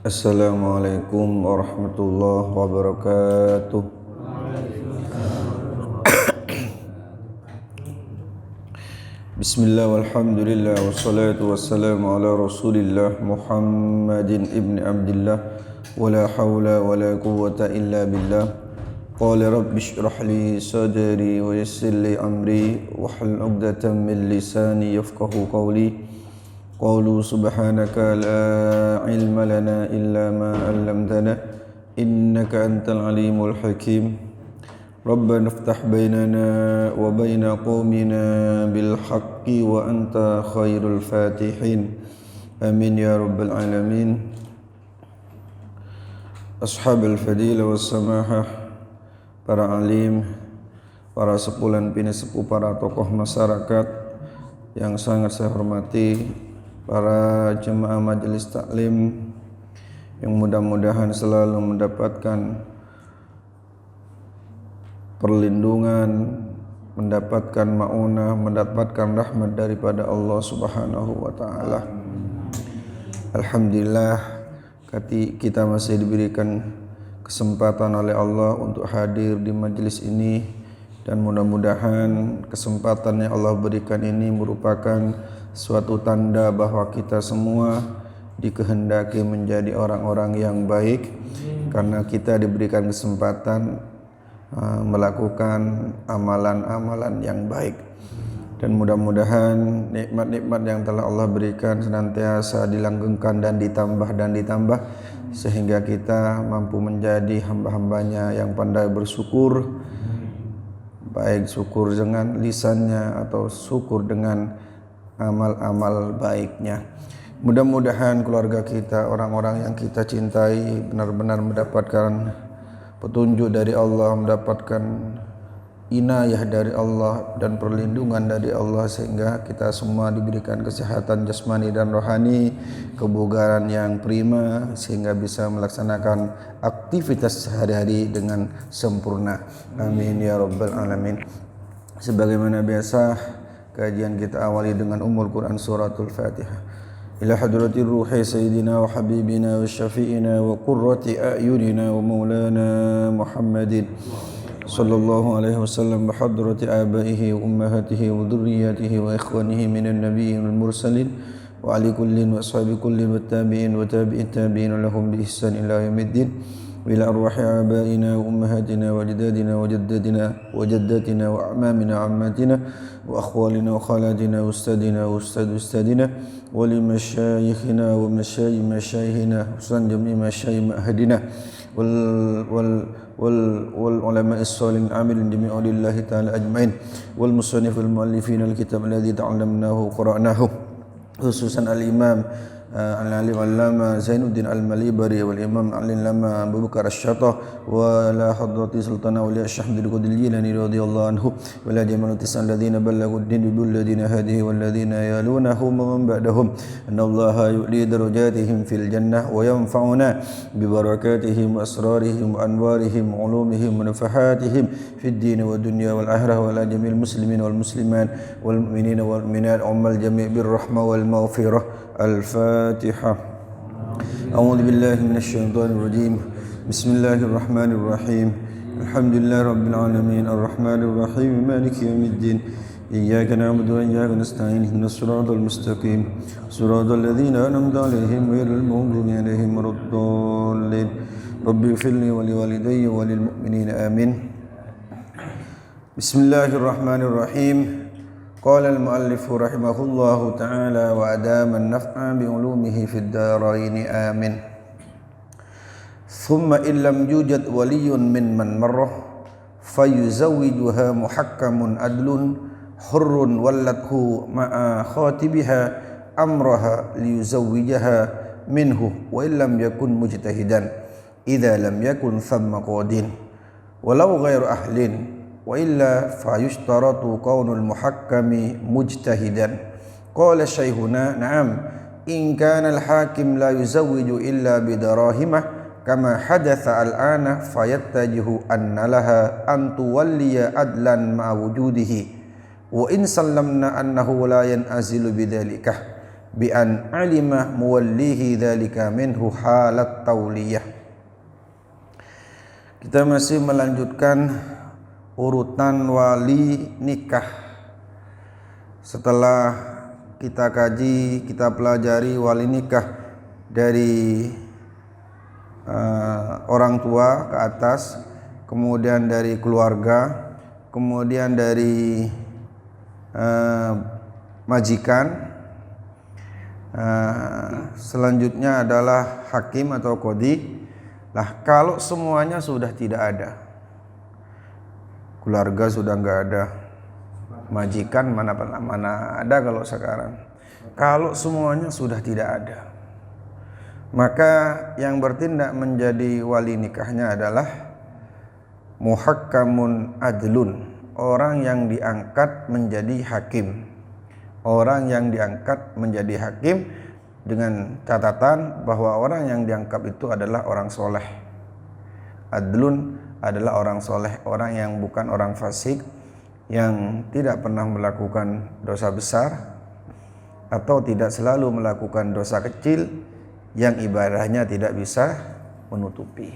Assalamualaikum warahmatullahi wabarakatuh. Bismillah walhamdulillah wassalatu wassalamu ala rasulillah Muhammadin ibn Abdillah wala hawla wala quwwata illa billah. Qala rabbi shrah li sadri wa yassir li amri wahlul 'uqdatam min lisani yafqahu qawli. Qalu subhanaka la ilma lana illa ma 'allamtana innaka antal alimul hakim. Rabbana iftah bainana wa baina qaumina bil haqqi wa anta khairul fatihin. Amin ya rabbal alamin. Ashabul fadilah was samahah, para alim, para sepulan bini sepuh, para tokoh masyarakat yang sangat saya hormati, para jemaah majelis taklim yang mudah-mudahan selalu mendapatkan perlindungan, mendapatkan maunah, mendapatkan rahmat daripada Allah Subhanahu wa taala. Alhamdulillah kita masih diberikan kesempatan oleh Allah untuk hadir di majelis ini, dan mudah-mudahan kesempatan yang Allah berikan ini merupakan suatu tanda bahwa kita semua dikehendaki menjadi orang-orang yang baik, karena kita diberikan kesempatan melakukan amalan-amalan yang baik. Dan mudah-mudahan nikmat-nikmat yang telah Allah berikan senantiasa dilanggengkan dan ditambah sehingga kita mampu menjadi hamba-hambanya yang pandai bersyukur, baik syukur dengan lisannya atau syukur dengan amal-amal baiknya. Mudah-mudahan keluarga kita, orang-orang yang kita cintai benar-benar mendapatkan petunjuk dari Allah, mendapatkan inayah dari Allah dan perlindungan dari Allah, sehingga kita semua diberikan kesehatan jasmani dan rohani, kebugaran yang prima, sehingga bisa melaksanakan aktivitas sehari-hari dengan sempurna. Amin ya rabbal alamin. Sebagaimana biasa, kajian kita awali dengan Ummul Quran suratul Fatihah. Ila hadratir ruhi sayyidina wa habibina wa syafi'ina wa qurrati a'yunina wa maulana Muhammadin sallallahu alaihi wasallam, wa hadrati abaihi wa ummahatihi wa dhurriyyatihi wa ikhwanihi minan nabiyyin wal mursalin wa ali kullin wa ashabi kullin wa tabi'in wa tabi'it tabi'in lahum bi ihsan ila yaumiddin. Ila arwahi abaina wa ummahatina wa ajdadina wa jaddadina wa jaddatina wa a'mamina wa ammatina wa akhwalina wa khalatina wa ustadina wa ustadina wa li masyayikhina wa masyayikhina usan jami masyayikh ma'hadina wal ulama as-salihin amilin jami'u lillahi ta'ala ajma'in wal musannif wal muallifin al-kitab alladhi ta'allamnahu qara'nahu, khususan al-imam al-alim al-lama Zainuddin al-Malibari wal imam al-lama Abu Bakar asy-Syattah wa la hadrati sultana wali Syahd al-Qadir Jilani radhiyallahu anhu wa la jama'u tisan ladina ballaghu ad-din bil ladina hadihi wal ladina yalunahum wa man ba'dahum annallaha yu'li darajatihim fil jannah wa yanfa'una bi barakatihim wa asrarihim wa anwarihim wa ulumihim wa nafahatihim fid din wa dunya wal akhirah wa la jamil muslimin wal muslimat wal mu'minina wal mu'minat ummal jami' bir rahmah wal maghfirah. Al-Fatihah. A'udzu billahi minasy syaithanir rajim. Bismillahirrahmanirrahim. Alhamdulillahi rabbil alamin arrahmanir rahim maliki yaumiddin. Iyyaka na'budu wa iyyaka nasta'in ihdinas siratal mustaqim siratal ladzina an'amta 'alaihim ghairil maghdubi 'alaihim waladdallin. Rabbi ighfirli wa liwalidayya wa lil mu'minina amin. Bismillahirrahmanirrahim. Qala al-muallif rahimahullahu ta'ala wa adama an-naf'a bi ulumihi fid darain amin. Thumma illam yujad waliyyun mimman marrah fayuzawwijuha muhakkamun adlun hurrun wallathu ma'a khatibiha amraha liyuzawwijaha minhu wa illam yakun mujtahidan idza lam yakun thamma qadin walau ghairu ahlin wa illa fayushtaratu kaunul muhakkami mujtahidan. Qala syaihuna na'am in kana al-hakim la yuzawwiju illa bidarahimah kama hadatha al-ana fayattajihu anna laha an tuwalliya adlan ma'a wujudihi wa in sallamna annahu la yan'azilu bidzalikah bi an alima muwallihi dzalika minhu halat tauliyah. Kita masih melanjutkan urutan wali nikah. Setelah kita kaji, kita pelajari wali nikah dari orang tua ke atas, kemudian dari keluarga, kemudian dari majikan, selanjutnya adalah hakim atau qadhi. Lah kalau semuanya sudah tidak ada, keluarga sudah nggak ada, majikan mana ada kalau sekarang. Kalau semuanya sudah tidak ada, maka yang bertindak menjadi wali nikahnya adalah muhakkamun adlun, orang yang diangkat menjadi hakim. Orang yang diangkat menjadi hakim dengan catatan bahwa orang yang diangkat itu adalah orang soleh. Adlun adalah orang soleh, orang yang bukan orang fasik, yang tidak pernah melakukan dosa besar atau tidak selalu melakukan dosa kecil yang ibadahnya tidak bisa menutupi.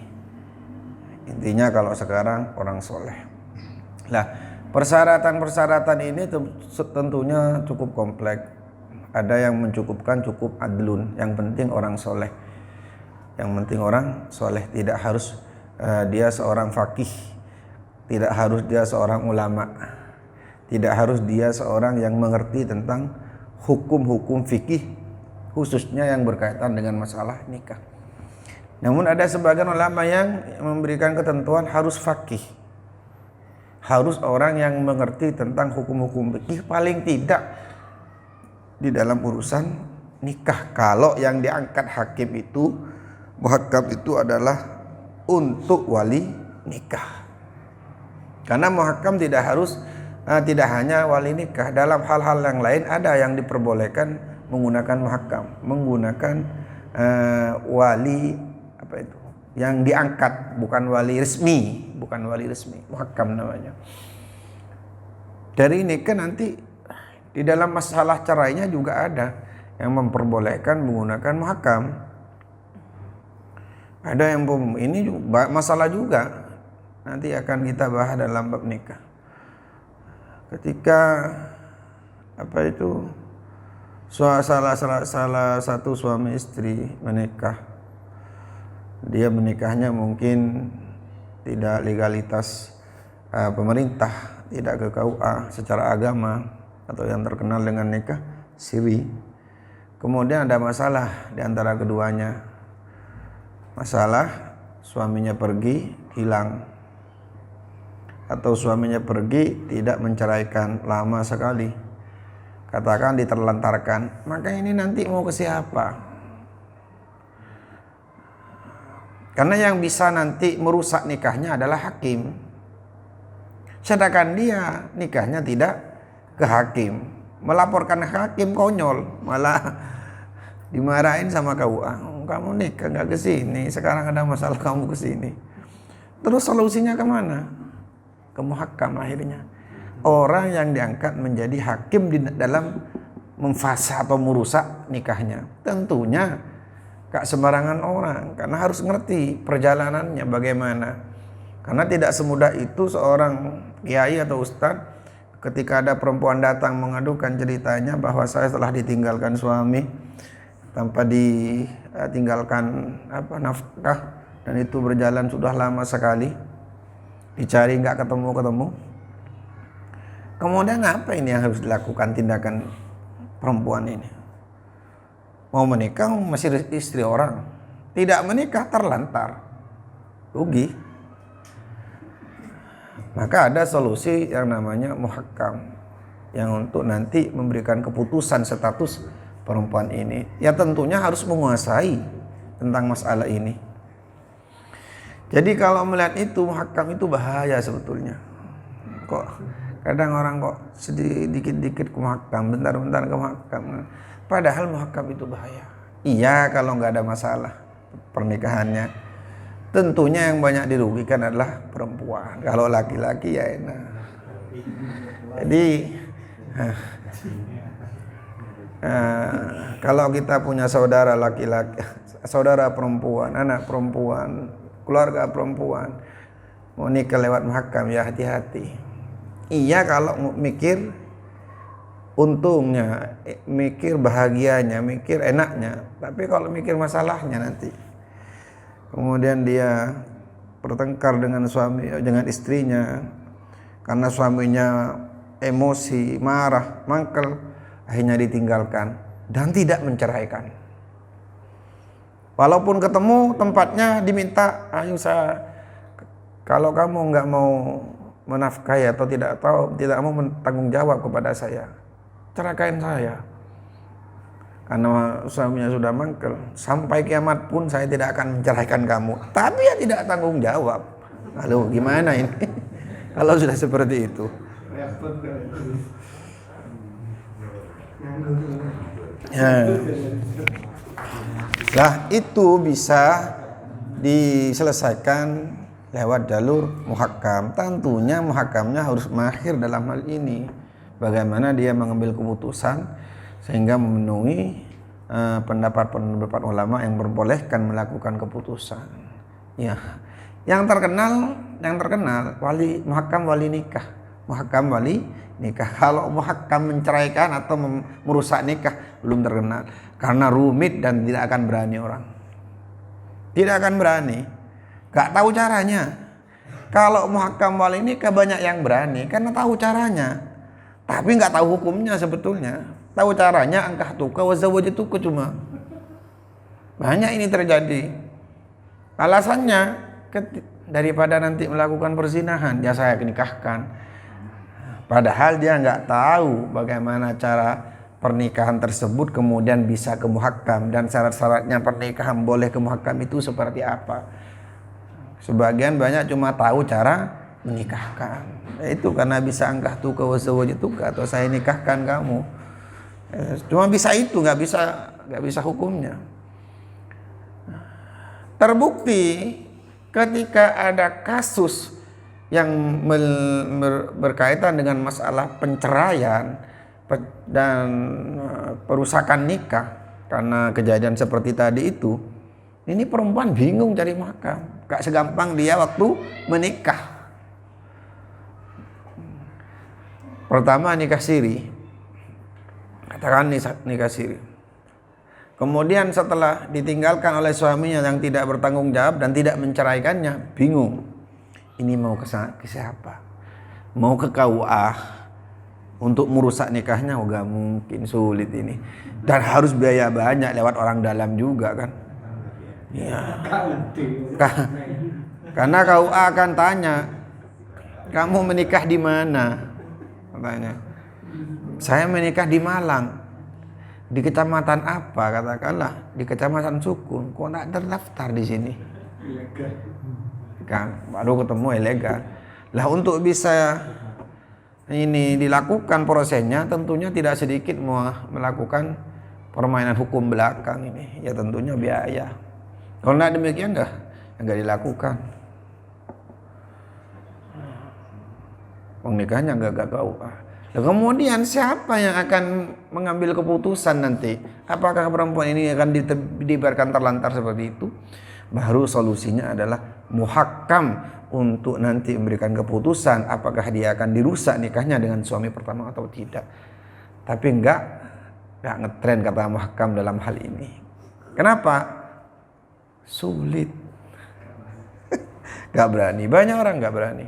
Intinya kalau sekarang orang soleh. Nah, persyaratan-persyaratan ini tentunya cukup kompleks. Ada yang mencukupkan cukup adlun, yang penting orang soleh. Yang penting orang soleh, tidak harus dia seorang faqih, tidak harus dia seorang ulama, tidak harus dia seorang yang mengerti tentang hukum-hukum fikih, khususnya yang berkaitan dengan masalah nikah. Namun ada sebagian ulama yang memberikan ketentuan harus faqih, harus orang yang mengerti tentang hukum-hukum fikih paling tidak di dalam urusan nikah. Kalau yang diangkat hakim itu, muhakkam itu adalah untuk wali nikah. Karena muhakkam tidak harus tidak hanya wali nikah, dalam hal-hal yang lain ada yang diperbolehkan menggunakan muhakkam, menggunakan wali apa itu? Yang diangkat, bukan wali resmi, muhakkam namanya. Dari nikah nanti di dalam masalah cerainya juga ada yang memperbolehkan menggunakan muhakkam. Ada yang ini juga masalah juga, nanti akan kita bahas dalam bab nikah. Ketika apa itu salah satu suami istri menikah, dia menikahnya mungkin tidak legalitas pemerintah, tidak ke KUA secara agama, atau yang terkenal dengan nikah siri. Kemudian ada masalah di antara keduanya. Masalah suaminya pergi hilang, atau suaminya pergi tidak menceraikan lama sekali, katakan diterlantarkan. Maka ini nanti mau ke siapa? Karena yang bisa nanti merusak nikahnya adalah hakim, sedangkan dia nikahnya tidak ke hakim. Melaporkan hakim konyol, malah dimarahin sama KUA. Kamu nikah nggak ke sini, sekarang ada masalah kamu ke sini. Terus solusinya kemana? Ke muhakkam akhirnya. Orang yang diangkat menjadi hakim di dalam memfasa atau merusak nikahnya, tentunya gak sembarangan orang, karena harus ngerti perjalanannya bagaimana. Karena tidak semudah itu seorang kiai atau ustadz ketika ada perempuan datang mengadukan ceritanya bahwa saya telah ditinggalkan suami tanpa ditinggalkan nafkah, dan itu berjalan sudah lama sekali, dicari nggak ketemu. Kemudian apa ini yang harus dilakukan tindakan perempuan ini? Mau menikah masih istri orang, tidak menikah terlantar, rugi. Maka ada solusi yang namanya muhakkam, yang untuk nanti memberikan keputusan status perempuan ini. Ya tentunya harus menguasai tentang masalah ini. Jadi kalau melihat itu, muhakkam itu bahaya sebetulnya. Kok kadang orang kok sedikit-dikit ke muhakkam, bentar-bentar ke muhakkam. Padahal muhakkam itu bahaya. Iya kalau nggak ada masalah pernikahannya. Tentunya yang banyak dirugikan adalah perempuan. Kalau laki-laki ya enak. Jadi Kalau kita punya saudara laki-laki, saudara perempuan, anak perempuan, keluarga perempuan, mau nikah lewat muhakam, ya hati-hati. Iya kalau mikir untungnya, mikir bahagianya, mikir enaknya, tapi kalau mikir masalahnya nanti, kemudian dia bertengkar dengan istrinya, karena suaminya emosi, marah, mangkel, akhirnya ditinggalkan dan tidak menceraikan. Walaupun ketemu tempatnya diminta, ayo kalau kamu nggak mau menafkahi atau tidak mau bertanggung jawab kepada saya, ceraikan saya. Karena suaminya sudah mangkel, sampai kiamat pun saya tidak akan menceraikan kamu. Tapi ya tidak tanggung jawab. Lalu gimana ini? Kalau sudah seperti itu. Lah itu bisa diselesaikan lewat jalur muhakam. Tentunya muhakamnya harus mahir dalam hal ini. Bagaimana dia mengambil keputusan sehingga memenuhi pendapat ulama yang membolehkan melakukan keputusan. Ya, yang terkenal muhakam wali nikah. Muhakam wali nikah. Kalau muhakam menceraikan atau merusak nikah belum terkenal, karena rumit dan tidak akan berani orang. Tidak akan berani. Gak tahu caranya. Kalau muhakam wali nikah banyak yang berani karena tahu caranya, tapi nggak tahu hukumnya sebetulnya. Tahu caranya angkah tuka wa zawajtuka cuma. Banyak ini terjadi. Alasannya daripada nanti melakukan perzinahan, ya saya nikahkan. Padahal dia nggak tahu bagaimana cara pernikahan tersebut kemudian bisa ke muhakam dan syarat-syaratnya pernikahan boleh ke muhakam itu seperti apa. Sebagian banyak cuma tahu cara menikahkan. Itu karena bisa angkah tuka wa zawajtuka atau saya nikahkan kamu. Cuma bisa itu, nggak bisa hukumnya. Terbukti ketika ada kasus yang berkaitan dengan masalah penceraian dan perusakan nikah karena kejadian seperti tadi itu, ini perempuan bingung cari muhakam, gak segampang dia waktu menikah. Pertama nikah siri, katakan nikah siri. Kemudian setelah ditinggalkan oleh suaminya yang tidak bertanggung jawab dan tidak menceraikannya, bingung. Ini mau ke siapa? Mau ke KUA untuk merusak nikahnya? Gak mungkin, sulit ini. Dan harus biaya banyak lewat orang dalam juga kan. Ya. Karena KUA akan tanya, kamu menikah di mana? Katanya. Saya menikah di Malang. Di kecamatan apa? Katakanlah di kecamatan Sukun. Kok tidak terdaftar di sini? Kan baru ketemu ilegal. Lah untuk bisa ini dilakukan prosesnya, tentunya tidak sedikit melakukan permainan hukum belakang ini. Ya tentunya biaya. Kalau tidak demikian enggak dilakukan. Pernikahannya enggak KUA. Kemudian siapa yang akan mengambil keputusan nanti? Apakah perempuan ini akan dibiarkan terlantar seperti itu? Baru solusinya adalah muhakam untuk nanti memberikan keputusan apakah dia akan dirusak nikahnya dengan suami pertama atau tidak. Tapi enggak ngetren kata muhakam dalam hal ini. Kenapa? Sulit. Gak berani. Banyak orang gak berani.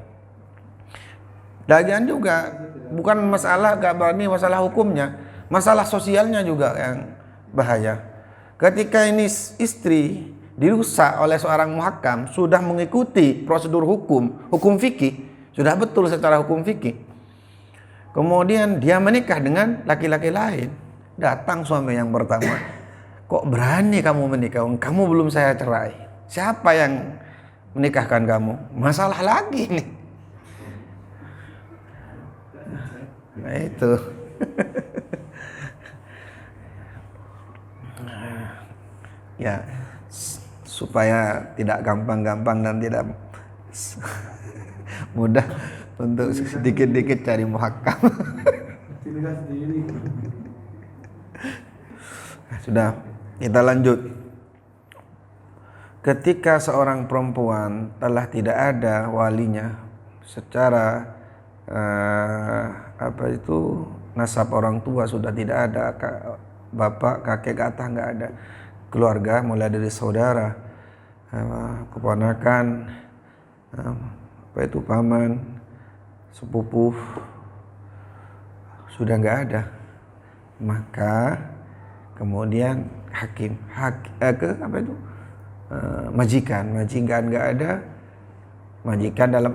Lagian juga bukan masalah gak berani, masalah hukumnya, masalah sosialnya juga yang bahaya. Ketika ini istri dirusak oleh seorang muhakam, sudah mengikuti prosedur hukum fikih, sudah betul secara hukum fikih. Kemudian dia menikah dengan laki-laki lain. Datang suami yang pertama, kok berani kamu menikah? Kamu belum saya cerai. Siapa yang menikahkan kamu? Masalah lagi nih. Nah itu. Ya, supaya tidak gampang-gampang dan tidak mudah untuk sedikit-sedikit cari muhakam. Sudah, kita lanjut. Ketika seorang perempuan telah tidak ada walinya secara nasab orang tua sudah tidak ada, bapak, kakek, atah nggak ada, keluarga mulai dari saudara, keponakan, paman, sepupu sudah nggak ada, maka kemudian majikan nggak ada. Majikan dalam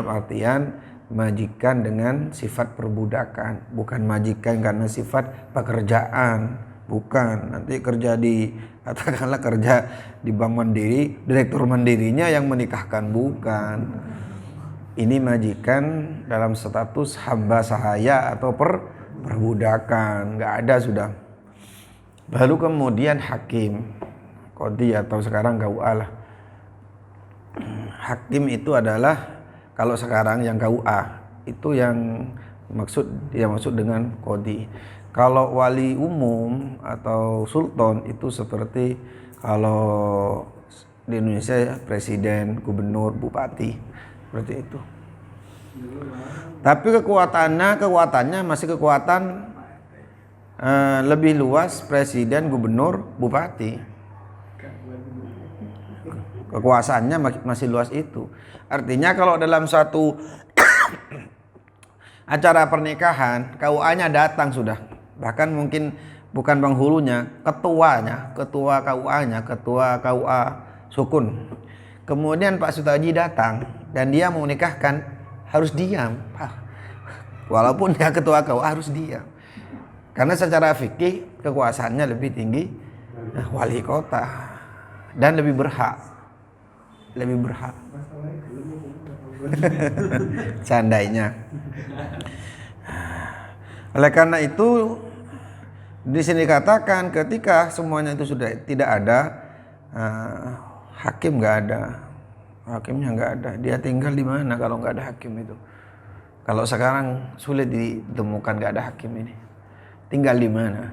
artian majikan dengan sifat perbudakan, bukan majikan karena sifat pekerjaan, bukan. Nanti kerja di Bank Mandiri, direktur mandirinya yang menikahkan, bukan. Ini majikan dalam status hamba sahaya atau perbudakan, nggak ada sudah. Baru kemudian hakim, qadhi atau sekarang KUA lah. Hakim itu adalah kalau sekarang yang KUA itu yang maksud dengan qadhi. Kalau wali umum atau sultan itu seperti kalau di Indonesia presiden, gubernur, bupati, seperti itu. Tapi kekuatannya masih kekuatan lebih luas presiden, gubernur, bupati. Kekuasaannya masih luas itu. Artinya kalau dalam satu acara pernikahan, KUA-nya datang sudah. Bahkan mungkin bukan penghulunya, ketua KUA-nya, ketua KUA Sukun. Kemudian Pak Sutaji datang dan dia mau menikahkan, harus diam. Walaupun dia ketua KUA harus diam. Karena secara fikih kekuasaannya lebih tinggi wali kota dan lebih berhak. Seandainya. Oleh karena itu di sini katakan ketika semuanya itu sudah tidak ada, hakim nggak ada, hakimnya nggak ada. Dia tinggal di mana kalau nggak ada hakim itu? Kalau sekarang sulit ditemukan nggak ada hakim ini. Tinggal di mana?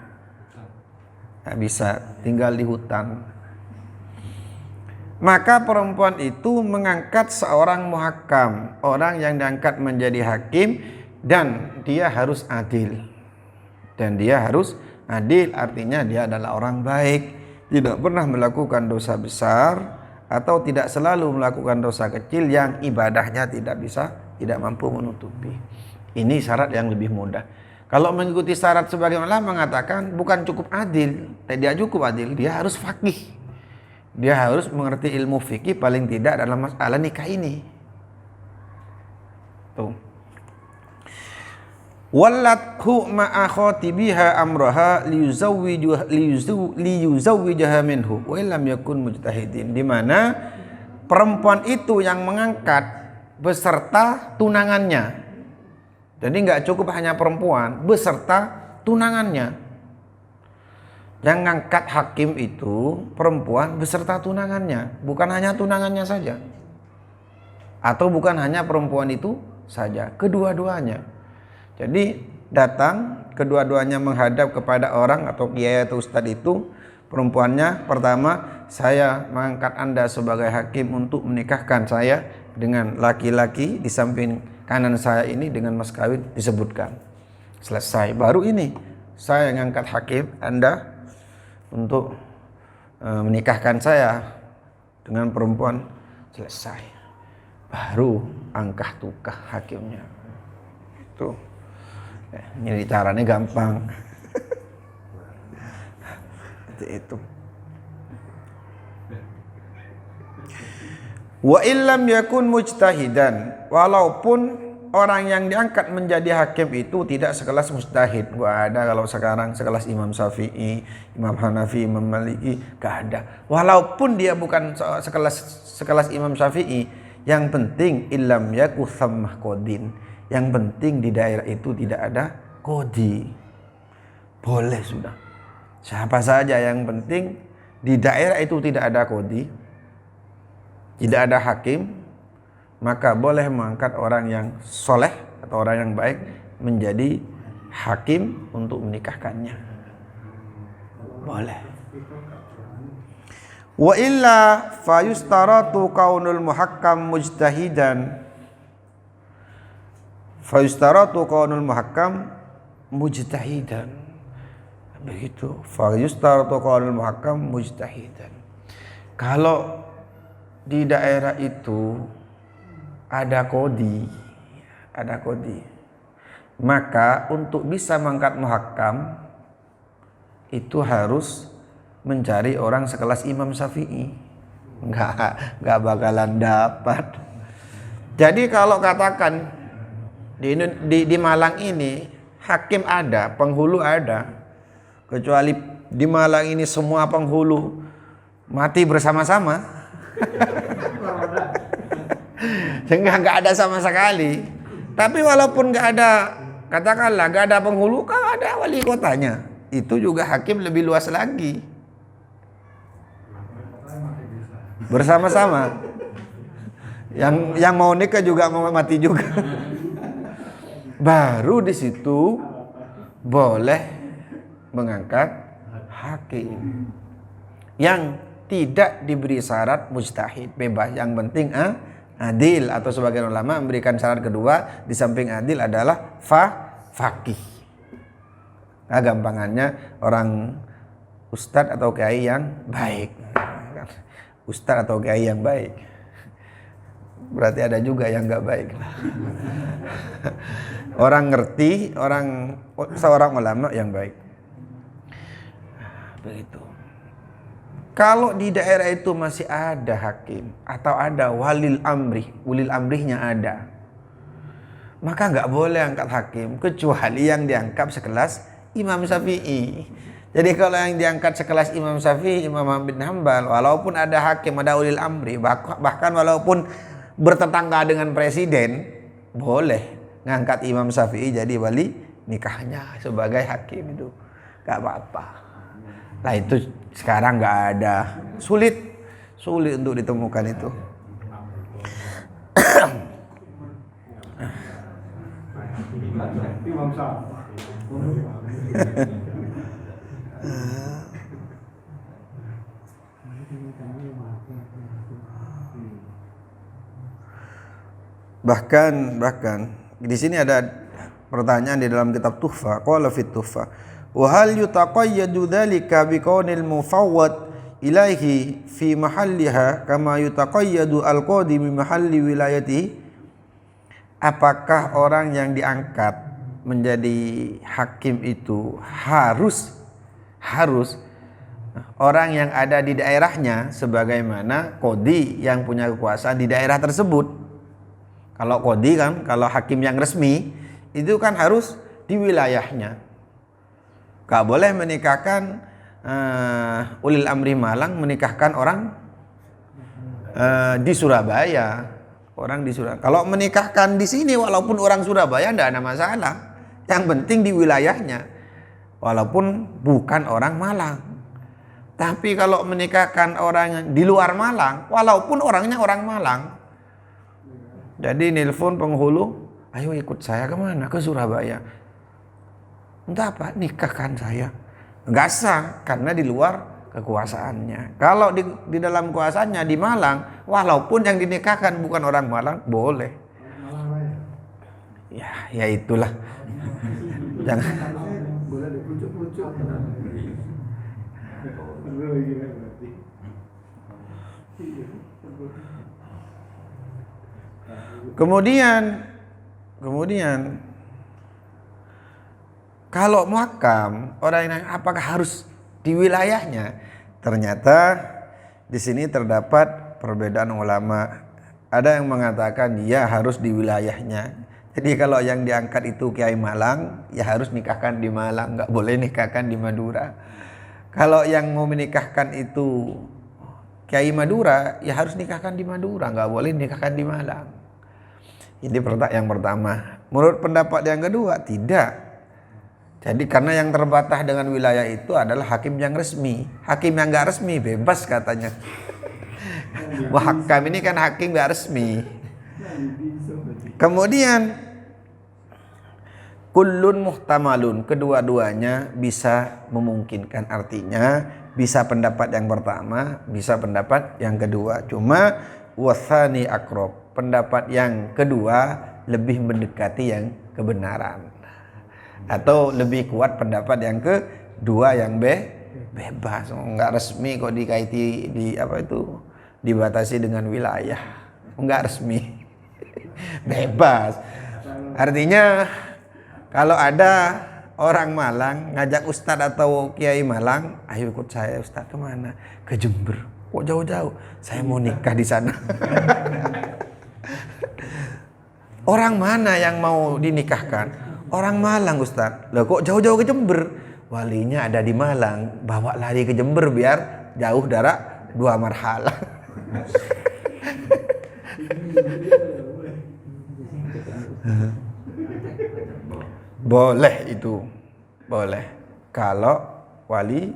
Nggak bisa. Tinggal di hutan. Maka perempuan itu mengangkat seorang muhakam, orang yang diangkat menjadi hakim, dan dia harus adil. Artinya dia adalah orang baik, tidak pernah melakukan dosa besar atau tidak selalu melakukan dosa kecil yang ibadahnya tidak mampu menutupi. Ini syarat yang lebih mudah. Kalau mengikuti syarat sebagian ulama mengatakan bukan cukup adil, tidak cukup adil, dia harus faqih. Dia harus mengerti ilmu fikih paling tidak dalam masalah nikah ini. Tuh. Wallathu ma'a khatibiha amraha liyuzawwijaha minhu wa illam yakun mujtahidin. Di mana perempuan itu yang mengangkat beserta tunangannya. Jadi enggak cukup hanya perempuan, beserta tunangannya. Yang ngangkat hakim itu perempuan beserta tunangannya, bukan hanya tunangannya saja. Atau bukan hanya perempuan itu saja, kedua-duanya. Jadi datang kedua-duanya menghadap kepada orang atau kiai atau ustadz itu, perempuannya pertama, saya mengangkat Anda sebagai hakim untuk menikahkan saya dengan laki-laki di samping kanan saya ini dengan mas kawin disebutkan. Selesai, baru ini saya mengangkat hakim Anda untuk menikahkan saya dengan perempuan, selesai. Baru angkah tukah hakimnya. Itu. Ini caranya gampang. Itu. Wa illam yakun mujtahidan, walaupun orang yang diangkat menjadi hakim itu tidak sekelas mujtahid. Gak ada kalau sekarang sekelas Imam Syafi'i, Imam Hanafi, Imam Maliki, gak ada. Walaupun dia bukan sekelas Imam Syafi'i, yang penting illam yaku thammah qadin. Yang penting di daerah itu tidak ada qadhi. Boleh sudah. Siapa saja, yang penting di daerah itu tidak ada qadhi, tidak ada hakim, maka boleh mengangkat orang yang soleh atau orang yang baik menjadi hakim untuk menikahkannya. Boleh. Wa illa fayustaratu kaunul muhakkam mujtahidan. Fayustaratu kaunul muhakkam mujtahidan. Begitu. Fayustaratu kaunul muhakkam mujtahidan. Kalau di daerah itu ada kodi, maka untuk bisa mengangkat muhakkam itu harus mencari orang sekelas Imam Syafi'i. Nggak bakalan dapat. Jadi kalau katakan di Malang ini hakim ada, penghulu ada, kecuali di Malang ini semua penghulu mati bersama-sama, sehingga nggak ada sama sekali. Tapi walaupun nggak ada, katakanlah nggak ada penghulu, kan ada wali kotanya, itu juga hakim lebih luas lagi. Bersama-sama. Yang mau nikah juga mau mati juga. Baru di situ boleh mengangkat hakim yang tidak diberi syarat mujtahid, bebas, yang penting adil, atau sebagian ulama memberikan syarat kedua di samping adil adalah faqih. Nah, gampangannya orang ustadz atau kiai yang baik. Ustadz atau kiai yang baik, berarti ada juga yang nggak baik. Orang ngerti, seorang ulama yang baik. Begitu. Kalau di daerah itu masih ada hakim atau ada ulil amrihnya ada, maka nggak boleh angkat hakim kecuali yang diangkat sekelas Imam Syafi'i. Jadi kalau yang diangkat sekelas Imam Syafi'i, Imam Ahmad bin Hanbal, walaupun ada hakim, ada ulil amri, bahkan walaupun bertetangga dengan presiden, boleh ngangkat Imam Syafi'i jadi wali nikahnya sebagai hakim, itu nggak apa-apa. Nah itu sekarang nggak ada, sulit untuk ditemukan itu. Bahkan di sini ada pertanyaan di dalam kitab Tuhfa, qala fit Tuhfa, wa hal yutaqayyadu dzalika biqaunil mufawwad ilaihi fi mahalliha kama yutaqayyadu al-qadi bi mahalli wilayatihi? Apakah orang yang diangkat menjadi hakim itu harus orang yang ada di daerahnya sebagaimana qadi yang punya kekuasaan di daerah tersebut? Kalau qadi kan, kalau hakim yang resmi itu kan harus di wilayahnya. Gak boleh menikahkan ulil amri Malang menikahkan orang di Surabaya. Orang di Surabaya. Kalau menikahkan di sini walaupun orang Surabaya tidak ada masalah. Yang penting di wilayahnya. Walaupun bukan orang Malang. Tapi kalau menikahkan orang di luar Malang, walaupun orangnya orang Malang. Jadi nelpon penghulu, ayo ikut saya kemana? Ke Surabaya. Entah apa, nikahkan saya. Enggak sah, karena di luar kekuasaannya. Kalau di dalam kuasanya di Malang, walaupun yang dinikahkan bukan orang Malang, boleh. Ya itulah. Jangan. Kemudian kalau muhkam, orang yang apakah harus di wilayahnya? Ternyata di sini terdapat perbedaan ulama. Ada yang mengatakan dia harus di wilayahnya. Jadi kalau yang diangkat itu Kiai Malang, ya harus nikahkan di Malang, nggak boleh nikahkan di Madura. Kalau yang mau menikahkan itu Kiai Madura, ya harus nikahkan di Madura, nggak boleh nikahkan di Malang. Ini yang pertama. Menurut pendapat yang kedua, tidak. Jadi karena yang terbatas dengan wilayah itu adalah hakim yang resmi. Hakim yang nggak resmi bebas katanya. Muhakkam ini kan hakim nggak resmi. Kemudian kullun muhtamalun, kedua-duanya bisa memungkinkan, artinya bisa pendapat yang pertama, bisa pendapat yang kedua. Cuma wasani akrob, pendapat yang kedua lebih mendekati yang kebenaran, atau lebih kuat pendapat yang kedua yang bebas, enggak resmi kok dikaiti di apa itu, dibatasi dengan wilayah, enggak resmi. Bebas. Artinya kalau ada orang Malang ngajak Ustadz atau Kiai Malang, ayo ikut saya Ustadz, kemana? Ke Jember. Kok jauh-jauh? Saya mau nikah di sana. Orang mana yang mau dinikahkan? Orang Malang Ustadz. Loh kok jauh-jauh ke Jember? Walinya ada di Malang, bawa lari ke Jember biar jauh jarak 2 marhalah. Boleh itu, boleh kalau wali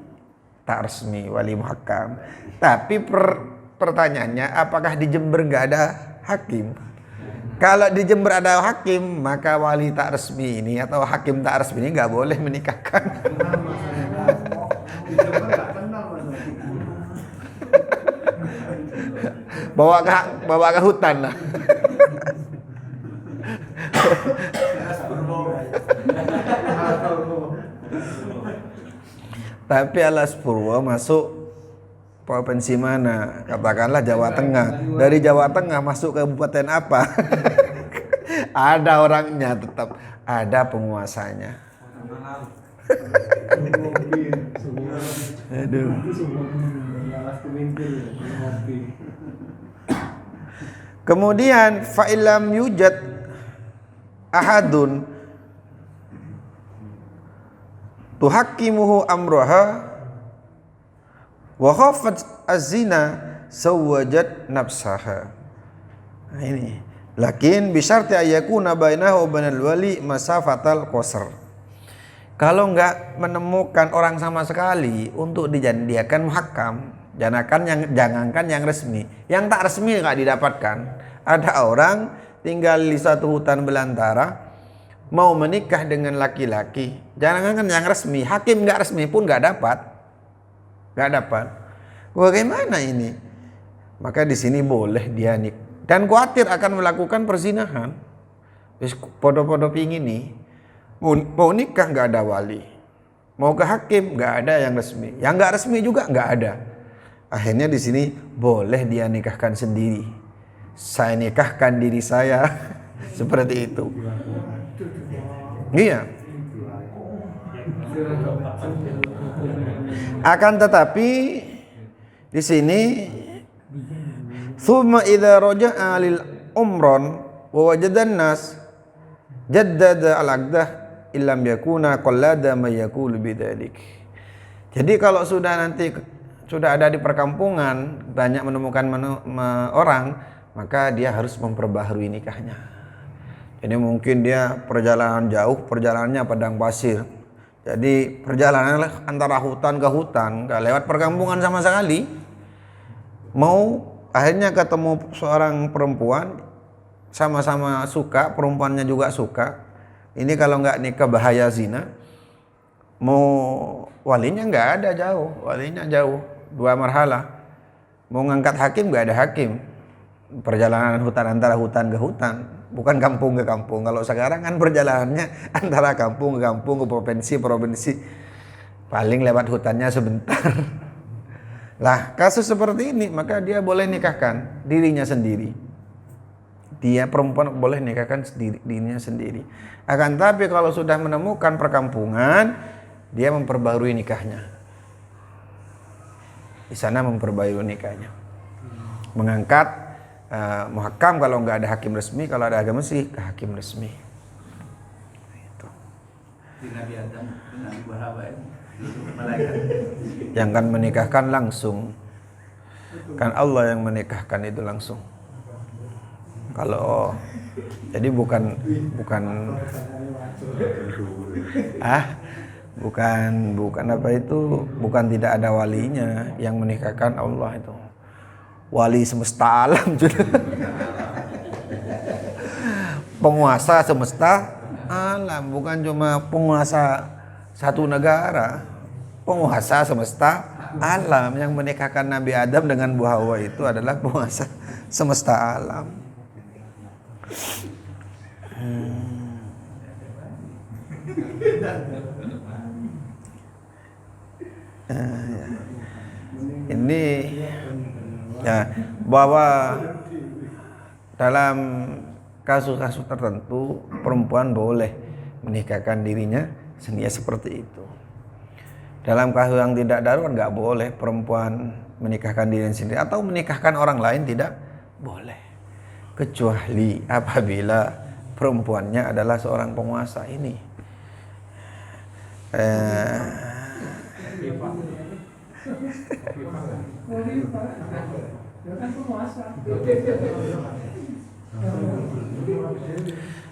tak resmi, wali muhakkam. Tapi pertanyaannya, apakah di Jember nggak ada hakim? Kalau di Jember ada hakim, maka wali tak resmi ini atau hakim tak resmi ini nggak boleh menikahkan. bawa ke hutan lah. Tapi Alas Purwo masuk provinsi mana? Katakanlah Jawa Tengah. Dari Jawa Tengah masuk ke kabupaten apa? Ada orangnya, tetap ada penguasanya. Aduh. Kemudian fa'ilam yujad ahadun tuhakkimuhu amroha wa khafat az-zina sawwajat nafsaha. Nah ini. Lakin bisyarti ayyakuna bainahu wa bainal wali masafatal qasr. Kalau enggak menemukan orang sama sekali untuk dijadikan muhakkam, jangankan yang resmi, yang tak resmi enggak didapatkan. Ada orang tinggal di satu hutan belantara, mau menikah dengan laki-laki, jangankan yang resmi, hakim nggak resmi pun nggak dapat. Bagaimana ini? Maka di sini boleh dia nikah dan khawatir akan melakukan perzinahan. Wis podo-podo pingin nih, mau nikah nggak ada wali, mau ke hakim nggak ada yang resmi, yang nggak resmi juga nggak ada. Akhirnya di sini boleh dia nikahkan sendiri. Saya nikahkan diri saya seperti itu. Iya. Akan tetapi di sini thumma idza raja'a lil umron wa wajadan nas jaddada al-aqdah illam yakuna qallada may yaqulu bidzalik. Jadi kalau sudah ada di perkampungan, banyak menemukan orang, maka dia harus memperbaharui nikahnya. Jadi mungkin dia perjalanan jauh, perjalanannya padang pasir. Jadi perjalanan antara hutan ke hutan, gak lewat perkampungan sama sekali. Mau akhirnya ketemu seorang perempuan, sama-sama suka, perempuannya juga suka. Ini kalau nggak nikah bahaya zina. Mau walinya nggak ada, jauh, walinya jauh, 2 marhalah. Mau ngangkat hakim nggak ada hakim. Perjalanan hutan antara hutan ke hutan, bukan kampung ke kampung. Kalau sekarang kan perjalanannya antara kampung ke kampung, ke provinsi. Paling lewat hutannya sebentar. Lah, kasus seperti ini maka dia boleh nikahkan dirinya sendiri. Dia perempuan boleh nikahkan dirinya sendiri. Akan tapi kalau sudah menemukan perkampungan, dia memperbarui nikahnya. Di sana memperbarui nikahnya. Mengangkat muhakkam kalau nggak ada hakim resmi, kalau ada agama sih ke hakim resmi. Itu. Yang kan menikahkan langsung, kan Allah yang menikahkan itu langsung. Kalau jadi bukan apa itu, bukan tidak ada walinya, yang menikahkan Allah itu. Wali semesta alam juga. Penguasa semesta alam, bukan cuma penguasa satu negara, penguasa semesta alam. Yang menikahkan Nabi Adam dengan Bu Hawa itu adalah penguasa semesta alam. Ini ya, bahwa dalam kasus-kasus tertentu perempuan boleh menikahkan dirinya sendiri seperti itu. Dalam kasus yang tidak darurat nggak boleh perempuan menikahkan dirinya sendiri atau menikahkan orang lain, tidak boleh, kecuali apabila perempuannya adalah seorang penguasa ini.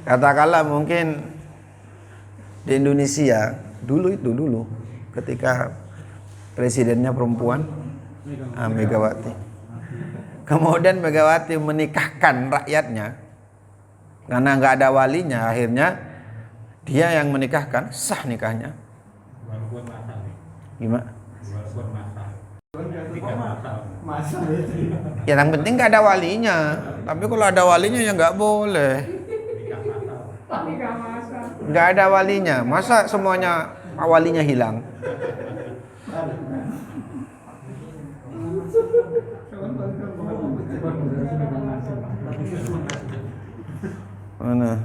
Katakanlah mungkin di Indonesia dulu ketika presidennya perempuan, Megawati. Kemudian Megawati menikahkan rakyatnya karena nggak ada walinya, akhirnya dia yang menikahkan, sah nikahnya. Gimana? Ya yang penting nggak ada walinya. Tapi kalau ada walinya ya nggak boleh. Nggak ada walinya, masa semuanya walinya hilang? Mana?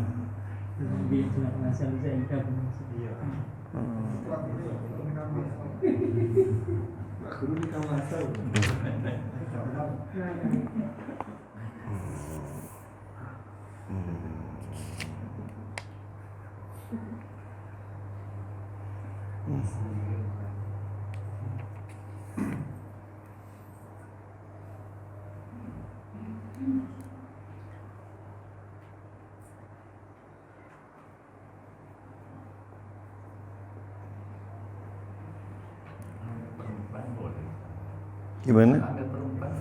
Gimana? Ada perempuan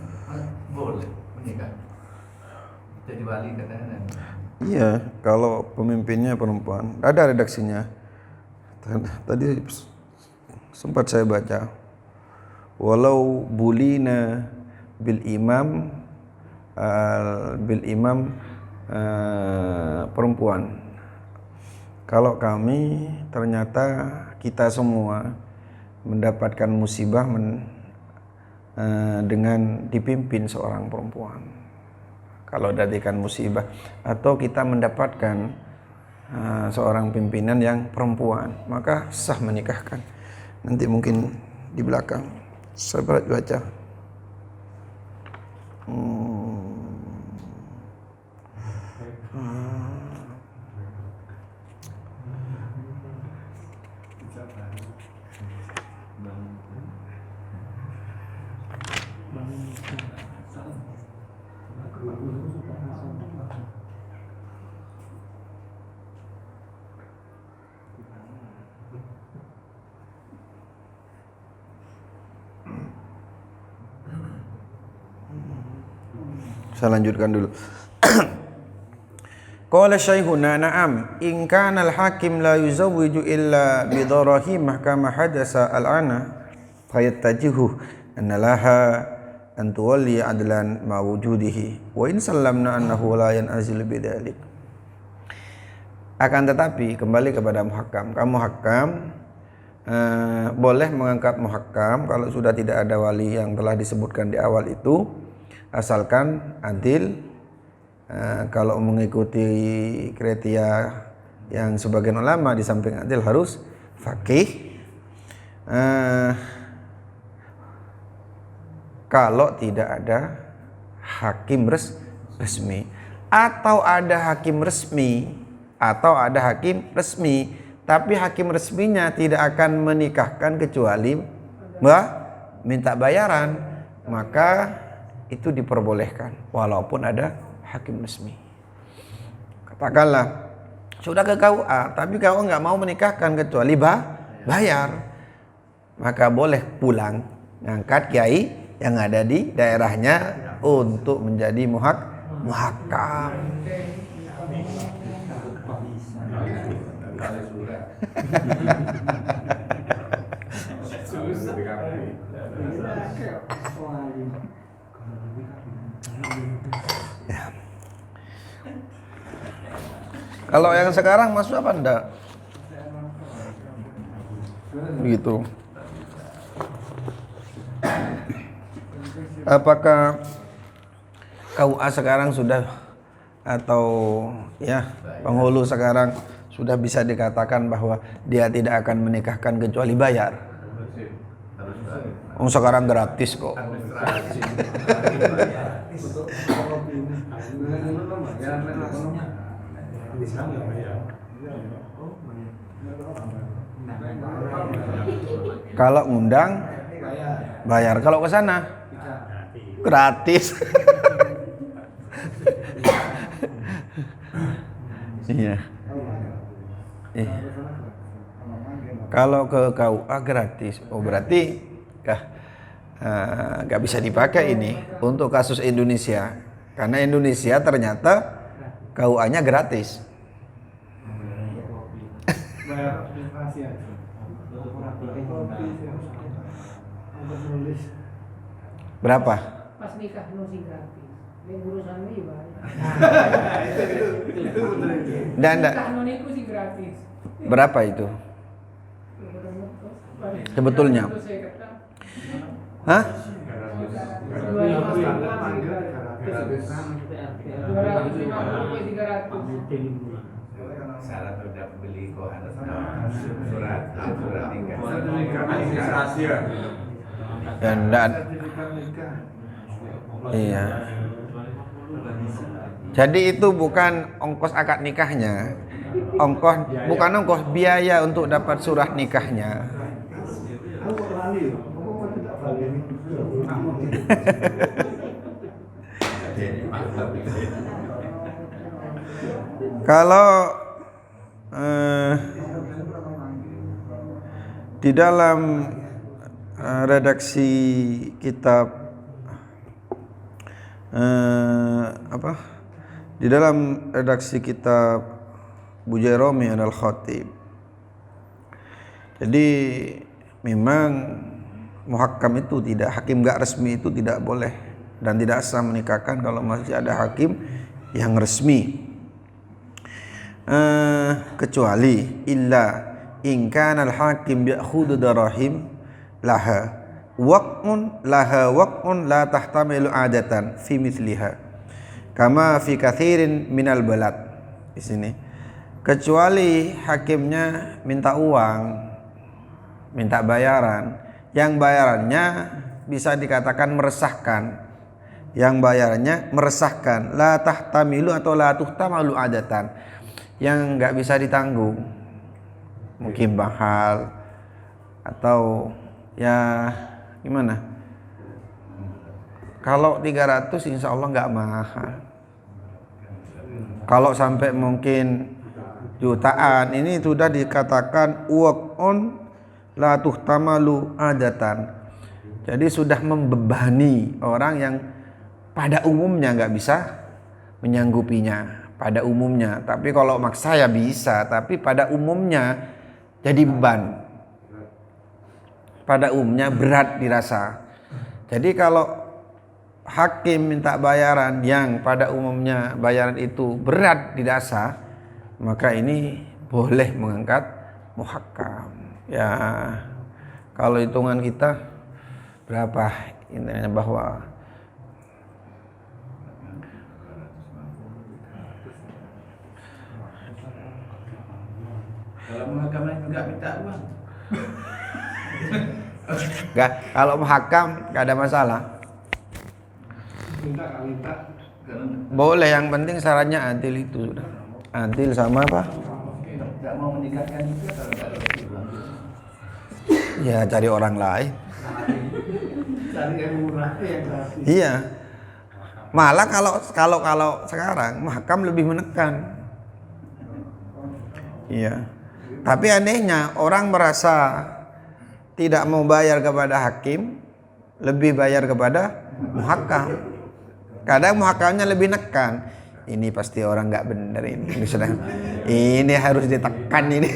boleh menikah jadi wali katanya. Iya, kalau pemimpinnya perempuan. Ada redaksinya. Tadi sempat saya baca. Walau bulina bil imam perempuan. Kalau kami ternyata kita semua mendapatkan musibah dengan dipimpin seorang perempuan. Kalau datikan musibah, atau kita mendapatkan seorang pimpinan yang perempuan, maka sah menikahkan. Nanti mungkin di belakang saya baca. Saya lanjutkan dulu. Qala syaihuna na'am in kana al-hakim la yuzawwiju illa bi darahimah kama hadasa al-ana fayattajihu anna laha an tuwalli adlan ma wujudihi wa in sallamna annahu la yanazil bidzalik. Akan tetapi kembali kepada muhakkam. Kamu hakam boleh mengangkat muhakkam kalau sudah tidak ada wali yang telah disebutkan di awal itu, asalkan adil. Kalau mengikuti kriteria yang sebagian ulama, di samping adil harus faqih. Kalau tidak ada hakim resmi, atau ada hakim resmi, tapi hakim resminya tidak akan menikahkan kecuali minta bayaran, maka itu diperbolehkan walaupun ada hakim resmi. Katakanlah sudah ke KUA, tapi KUA nggak mau menikahkan kecuali bayar, maka boleh pulang ngangkat kiai yang ada di daerahnya untuk menjadi muhakkam. Kali surat. Kalau yang sekarang masuk apa enggak? Begitu. Apakah KUA sekarang sudah atau ya penghulu sekarang sudah bisa dikatakan bahwa dia tidak akan menikahkan kecuali bayar? Harus Sekarang gratis kok. administrasi. Kalau ngundang bayar, kalau ke sana gratis. Iya. Kalau ke KUA gratis. Oh berarti nggak bisa dipakai ini untuk kasus Indonesia, karena Indonesia ternyata KUA-nya gratis. Berapa? Pas nikah nusi gratis. Ini urusan ini Dan nikah noniku sih gratis. berapa itu? Sebetulnya? Hah? 250 Syarat udah beli kok harus surat nikah. Administrasi ya. Dan iya. Jadi itu bukan ongkos akad nikahnya, bukan ongkos biaya untuk dapat surat nikahnya. Kalau di dalam redaksi kitab di dalam redaksi kitab Bujairami al-Khatib, jadi memang muhakkam itu tidak, hakim gak resmi itu tidak boleh dan tidak sah menikahkan kalau masih ada hakim yang resmi, kecuali illa in kana al-hakim ya'khudhu darahim laha waq'un la tahtamilu adatan fi mithliha kama fi kathirin minal balad. Di sini kecuali hakimnya minta uang, minta bayaran, yang bayarannya bisa dikatakan meresahkan, yang bayarannya meresahkan, la tahtamilu atau la tuhtamalu adatan, yang nggak bisa ditanggung, mungkin mahal atau ya gimana. Kalau 300 insya Allah nggak mahal. Kalau sampai mungkin jutaan, ini sudah dikatakan waq'un la tuhtamalu adatan. Jadi sudah membebani orang yang pada umumnya nggak bisa menyanggupinya pada umumnya. Tapi kalau maksa ya bisa, tapi pada umumnya jadi beban. Pada umumnya berat dirasa. Jadi kalau hakim minta bayaran yang pada umumnya bayaran itu berat dirasa, maka ini boleh mengangkat muhakkam. Ya, kalau hitungan kita berapa intinya bahwa Kalau muhakamah juga minta uang. enggak, kalau muhakkam enggak ada masalah. Minta. Boleh, yang penting syaratnya adil itu sudah. Adil sama apa? Tidak mau menikahkan juga kalau tidak ada uang. Ya cari orang lain. Cari yang murah yang gratis. Iya. Malah kalau sekarang muhakkam lebih menekan. Iya. Tapi anehnya orang merasa tidak mau bayar kepada hakim, lebih bayar kepada muhakkam. Kadang muhakkamnya lebih nekan. ini pasti orang nggak bener ini sudah, ini harus ditekan ini.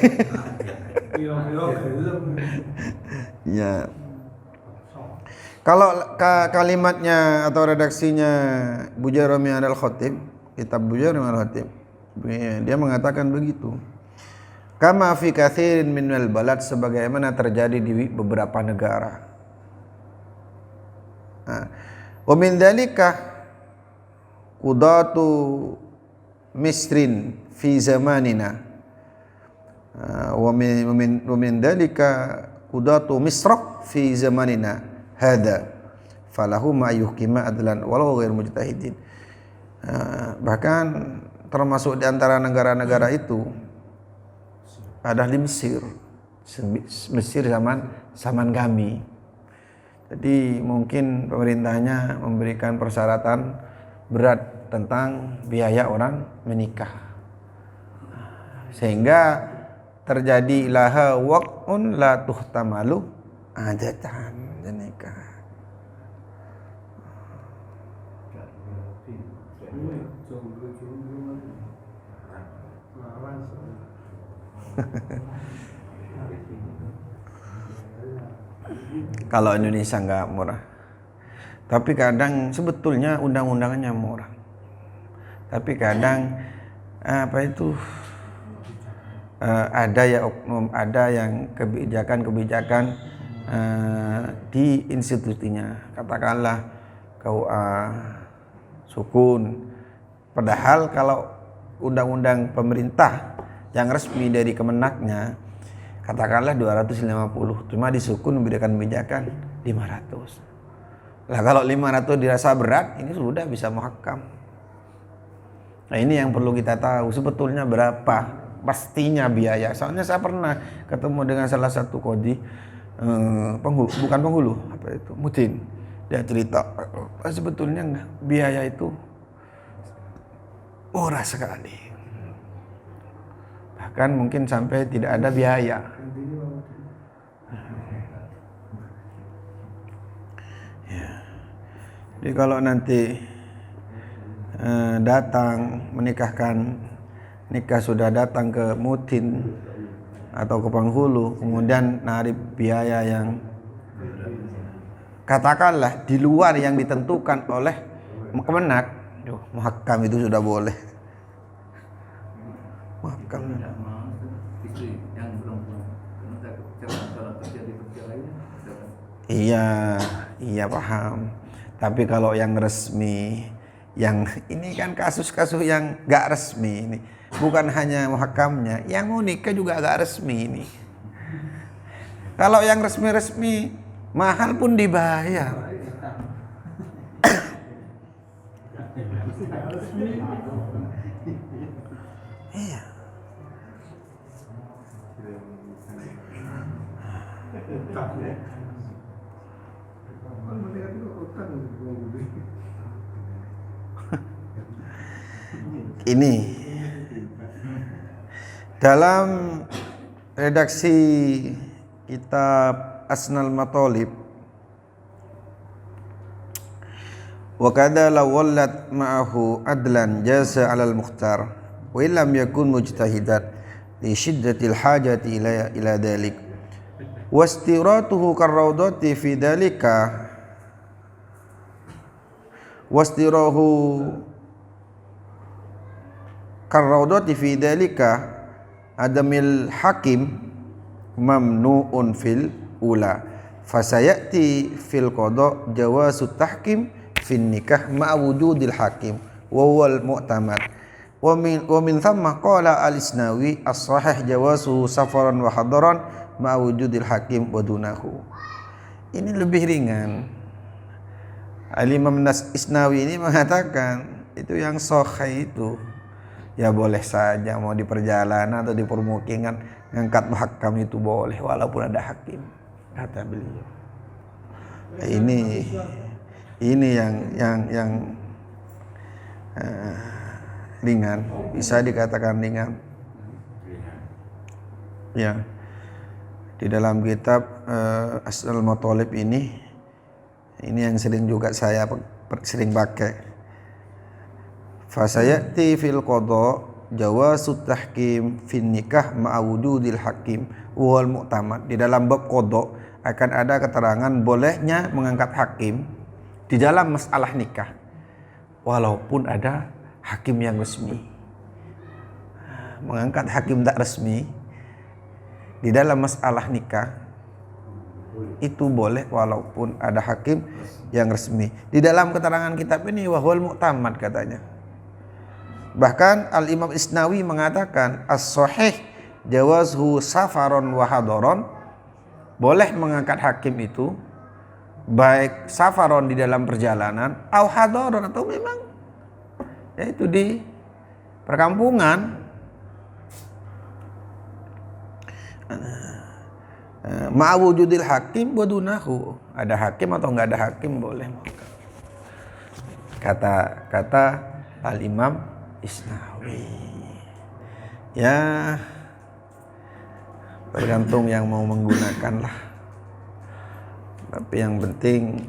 Ya. Kalau kalimatnya atau redaksinya Bujairami al-Khatib, kitab Bujairami al-Khatib, dia mengatakan begitu. Kama fi katsirin minal balad, sebagaimana terjadi di beberapa negara. Wa min dzalika qudatu Misrin fi zamanina. Wa min dzalika qudatu Misr fi zamanina hada falahu ma yuhkima adlan walau ghair mujtahidin. Bahkan termasuk di antara negara-negara itu ada di Mesir. Mesir zaman kami. Jadi mungkin pemerintahnya memberikan persyaratan berat tentang biaya orang menikah, sehingga terjadi laha waq'un la tuhtamalu adatan nikah. Kalau Indonesia nggak murah, tapi kadang sebetulnya undang-undangnya murah, tapi kadang ada ya oknum, ada yang kebijakan di institusinya, katakanlah KUA sukun, padahal kalau undang-undang pemerintah yang resmi dari Kemenaknya katakanlah 250, cuma di sukun memberikan kebijakan 500. Lah kalau 500 dirasa berat, ini sudah bisa muhakkam. Nah ini yang perlu kita tahu sebetulnya berapa pastinya biaya. Soalnya saya pernah ketemu dengan salah satu qadhi bukan penghulu, mutin. Dia cerita sebetulnya biaya itu murah sekali, bahkan mungkin sampai tidak ada biaya. Ya. Jadi kalau nanti datang menikahkan, nikah sudah datang ke mutin atau ke penghulu, kemudian narik biaya yang katakanlah di luar yang ditentukan oleh Kemenak, muhakkam itu sudah boleh. Muhakkam. Iya paham. Tapi kalau yang resmi, yang ini kan kasus-kasus yang gak resmi ini, bukan hanya muhakkamnya, yang mau nikah juga agak resmi ini. Kalau yang resmi-resmi mahal pun dibayar. Iya. Ini dalam redaksi kitab Asnal Matolib, wa kadza law wallat ma'ahu adlan jaza 'alal mukhtar wa illam yakun mujtahidan li shiddatil hajati ila dhalik wastiratuhu karrawdati fi dhalika wastirahu karrawdati fi dhalika adamil hakim mamnu'un fil ula fasayati fil qada jawazu tahkim fin nikah ma'a wujudil hakim wa huwal mu'tamad wa min thamma qala al-Isnawi as-sahih jawazu safaran wa hadaran ma'a wujudil hakim wa dunahu. Ini lebih ringan. Al-Imam Isnawi ini mengatakan itu yang sahih itu ya boleh saja, mau di perjalanan atau di permukiman ngangkat muhakkam itu boleh walaupun ada hakim, kata beliau. Ini yang ringan, bisa dikatakan ringan. Ya, di dalam kitab Asnal Matolib ini yang sering juga saya sering pakai. Fasayati fil qada jawazut tahkim fin nikah ma'a wujudil hakim wal mu'tamad. Di dalam bab qada akan ada keterangan bolehnya mengangkat hakim di dalam masalah nikah walaupun ada hakim yang resmi. Mengangkat hakim tak resmi di dalam masalah nikah itu boleh walaupun ada hakim yang resmi. Di dalam keterangan kitab ini wahwal mu'tamad katanya. Bahkan Al-Imam Isnawi mengatakan as-sahih jawazhu safaron wa hadaron, boleh mengangkat hakim itu baik safaron di dalam perjalanan au hadaron atau memang yaitu di perkampungan. Ma'wujudil hakim wadunahu, ada hakim atau enggak ada hakim boleh. Kata Al-Imam Isnawi. Ya tergantung yang mau menggunakan lah. Tapi yang penting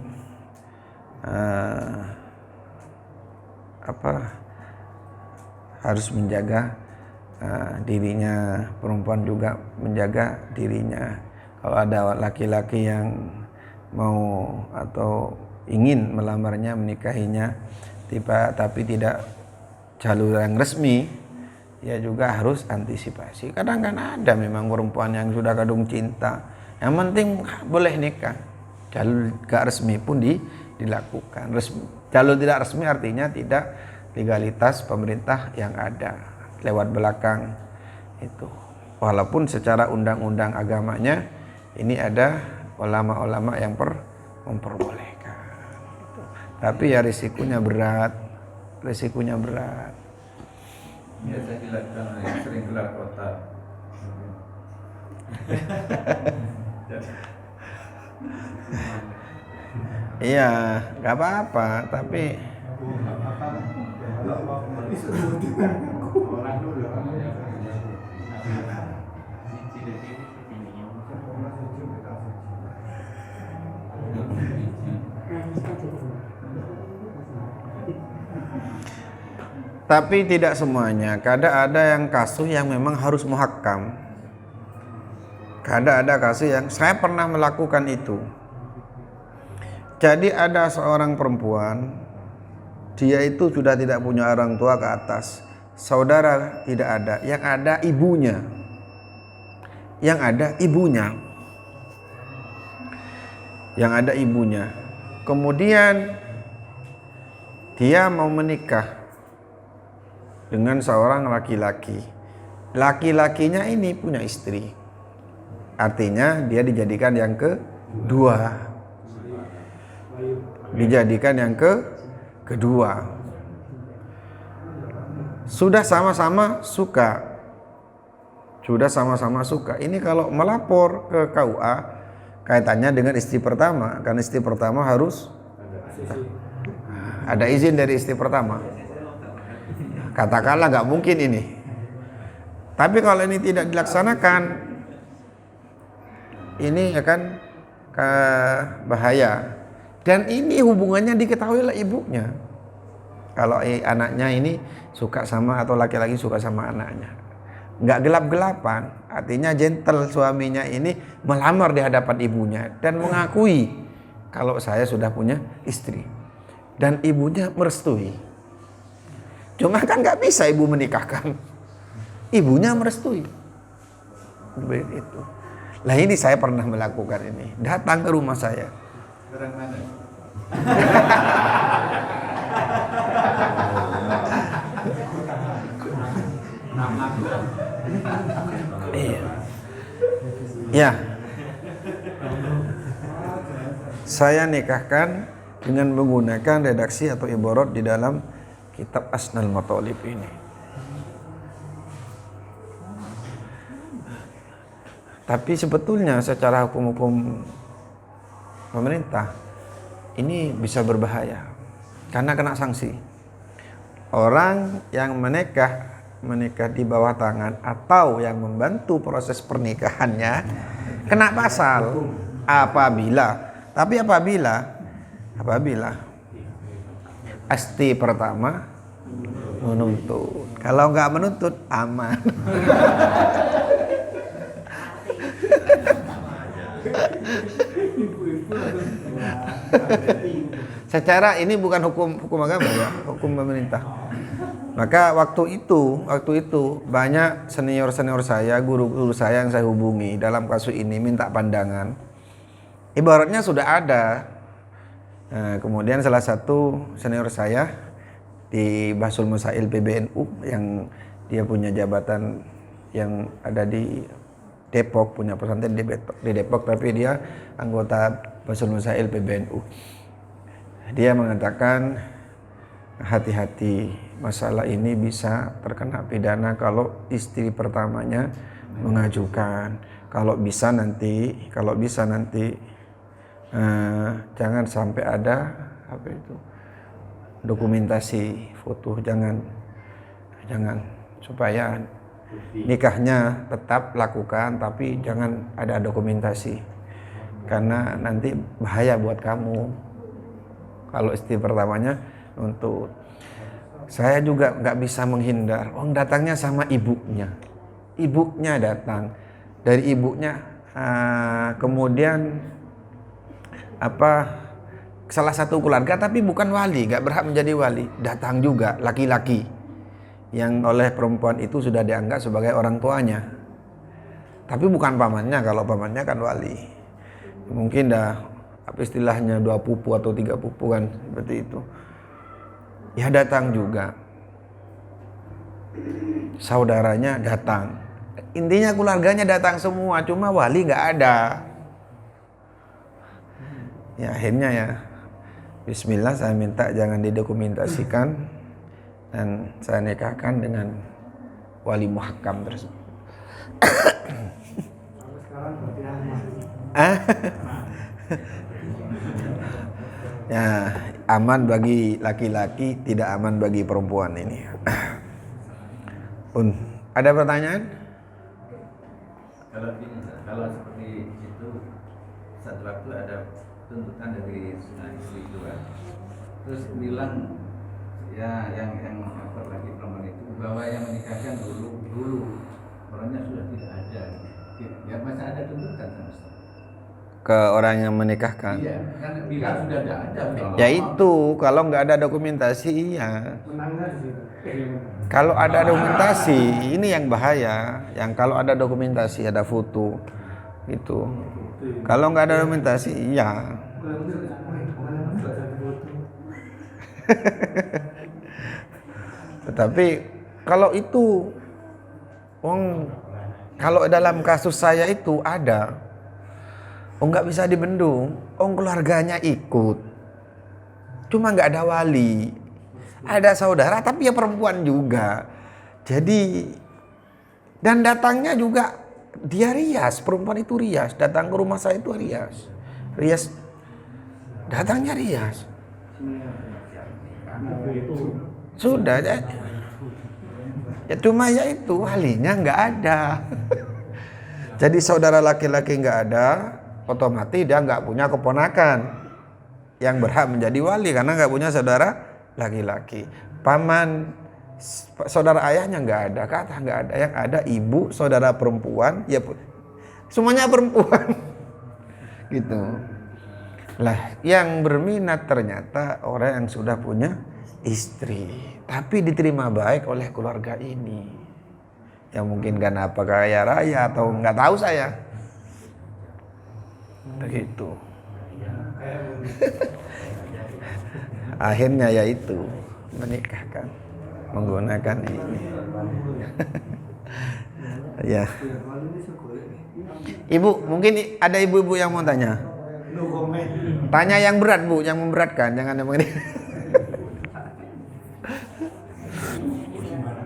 harus menjaga dirinya, perempuan juga menjaga dirinya. Kalau ada laki-laki yang mau atau ingin melamarnya, menikahinya tapi tidak jalur yang resmi, ya juga harus antisipasi. Kadang kan ada memang perempuan yang sudah kadung cinta, yang penting boleh nikah, jalur gak resmi pun dilakukan. Jalur tidak resmi artinya tidak legalitas pemerintah yang ada, lewat belakang itu. Walaupun secara undang-undang agamanya ini ada ulama-ulama yang memperbolehkan gitu. Tapi ya risikonya berat. Biasa dilakukan yang sering gelar kota. Iya, nggak apa-apa, tapi tapi tidak semuanya. Kadang ada yang kasus yang memang harus muhakkam. Kadang ada kasus yang saya pernah melakukan itu. Jadi ada seorang perempuan, dia itu sudah tidak punya orang tua ke atas, saudara tidak ada, yang ada ibunya. Kemudian dia mau menikah dengan seorang laki-laki. Laki-lakinya ini punya istri. Artinya dia dijadikan yang kedua. Sudah sama-sama suka. Ini kalau melapor ke KUA kaitannya dengan istri pertama, karena istri pertama harus ada izin dari istri pertama. Katakanlah nggak mungkin ini. Tapi kalau ini tidak dilaksanakan, ini akan bahaya. Dan ini hubungannya diketahui oleh ibunya. Kalau anaknya ini suka sama atau laki-laki suka sama anaknya, nggak gelap-gelapan. Artinya gentle, suaminya ini melamar di hadapan ibunya dan mengakui kalau saya sudah punya istri. Dan ibunya merestui. Cuma kan nggak bisa ibu menikahkan, ibunya merestui. Begitu. Lah ini saya pernah melakukan ini. Datang ke rumah saya. Orang mana? Ya. Saya nikahkan dengan menggunakan redaksi atau ibarat di dalam kitab Asnal Mathalib ini. Tapi sebetulnya secara hukum-hukum pemerintah ini bisa berbahaya karena kena sanksi. Orang yang menikah di bawah tangan atau yang membantu proses pernikahannya kena pasal apabila istri pertama Menuntut. Kalau nggak menuntut aman. Secara ini bukan hukum agama ya, hukum pemerintah. Maka waktu itu banyak senior saya, guru saya yang saya hubungi dalam kasus ini minta pandangan. Ibaratnya sudah ada. Nah, kemudian salah satu senior saya di Basul Masail PBNU yang dia punya jabatan yang ada di Depok, punya pesantren di Depok, tapi dia anggota Basul Masail PBNU. Dia mengatakan hati-hati, masalah ini bisa terkena pidana kalau istri pertamanya mengajukan. Kalau bisa nanti jangan sampai ada dokumentasi foto, jangan supaya nikahnya tetap lakukan tapi jangan ada dokumentasi, karena nanti bahaya buat kamu kalau istri pertamanya untuk. Saya juga nggak bisa menghindar. Datangnya sama ibunya datang dari ibunya, kemudian salah satu keluarga tapi bukan wali, nggak berhak menjadi wali, datang juga laki-laki yang oleh perempuan itu sudah dianggap sebagai orang tuanya, tapi bukan pamannya. Kalau pamannya kan wali, mungkin dah istilahnya 2 pupu atau 3 pupu kan, seperti itu. Ya datang juga, saudaranya datang, intinya keluarganya datang semua, cuma wali nggak ada. Ya akhirnya ya bismillah, saya minta jangan didokumentasikan dan saya nikahkan dengan wali muhakkam tersebut. Ya, aman bagi laki-laki, tidak aman bagi perempuan ini. Ada pertanyaan? Kalau seperti itu, satu waktu ada tuntutan dari istri itu kan, terus bilang ya yang laki perempuan itu bahwa yang menikahkan dulu orangnya sudah tidak ada, ya masih ada tuntutan sama Ustaz. Ke orang yang menikahkan. Iya, kan bilang sudah tidak ada. Ya itu, kalau nggak ada dokumentasi, iya. Kalau ada dokumentasi, ini yang bahaya. Yang kalau ada dokumentasi, ada foto, gitu. Kalau nggak ada dokumentasi, iya. Tetapi kalau itu, kalau dalam kasus saya itu ada. Nggak bisa dibendung. Keluarganya ikut, cuma nggak ada wali, ada saudara tapi ya perempuan juga. Jadi dan datangnya juga dia rias, perempuan itu rias, datang ke rumah saya itu rias, datangnya rias. Sudah ya cuma ya itu walinya nggak ada. Jadi saudara laki-laki nggak ada, otomatis dia nggak punya keponakan yang berhak menjadi wali karena nggak punya saudara laki-laki. Paman, saudara ayahnya nggak ada, kata nggak ada. Yang ada ibu, saudara perempuan, ya semuanya perempuan, gitu. Lah, yang berminat ternyata orang yang sudah punya istri, tapi diterima baik oleh keluarga ini. Ya mungkin karena apa kaya raya atau nggak tahu saya. Begitu. Akhirnya yaitu menikahkan menggunakan ini. Ya. Ibu, mungkin ada ibu-ibu yang mau tanya. Tanya yang berat, Bu, yang memberatkan, jangan yang ini.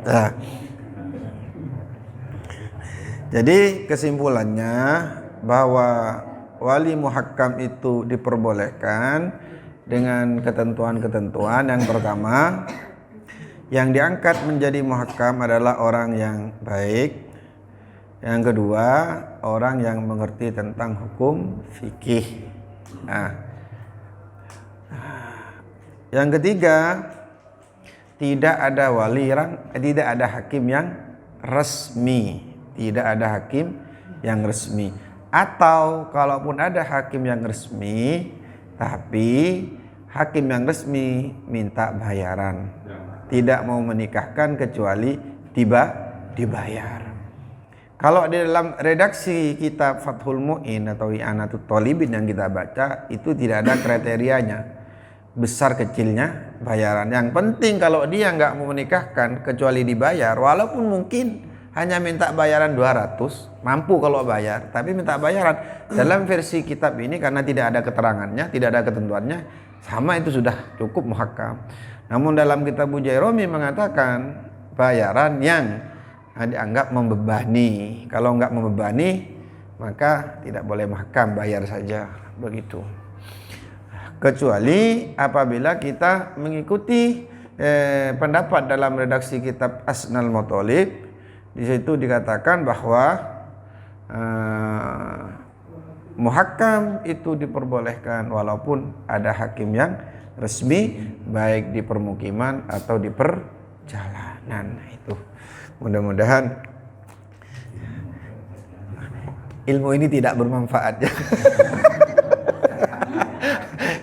Nah. Jadi kesimpulannya bahwa wali muhakkam itu diperbolehkan dengan ketentuan-ketentuan. Yang pertama, yang diangkat menjadi muhakkam adalah orang yang baik. Yang kedua, orang yang mengerti tentang hukum fikih. Nah, yang ketiga, tidak ada tidak ada hakim yang resmi, tidak ada hakim yang resmi. Atau kalaupun ada hakim yang resmi, tapi hakim yang resmi minta bayaran, tidak mau menikahkan kecuali dibayar. Kalau di dalam redaksi kitab Fathul Mu'in atau I'anatul Thalibin yang kita baca, itu tidak ada kriterianya besar kecilnya bayaran. Yang penting kalau dia nggak mau menikahkan kecuali dibayar, walaupun mungkin hanya minta bayaran 200, mampu kalau bayar, tapi minta bayaran. Dalam versi kitab ini karena tidak ada keterangannya, tidak ada ketentuannya, sama itu sudah cukup muhakkam. Namun dalam kitab Bujairumi mengatakan bayaran yang dianggap membebani. Kalau enggak membebani, maka tidak boleh muhakkam, bayar saja, begitu. Kecuali apabila kita mengikuti pendapat dalam redaksi kitab Asnal Muthalib. Di situ dikatakan bahwa muhakkam itu diperbolehkan walaupun ada hakim yang resmi, baik di permukiman atau di perjalanan. Itu mudah-mudahan ilmu ini tidak bermanfaat ya.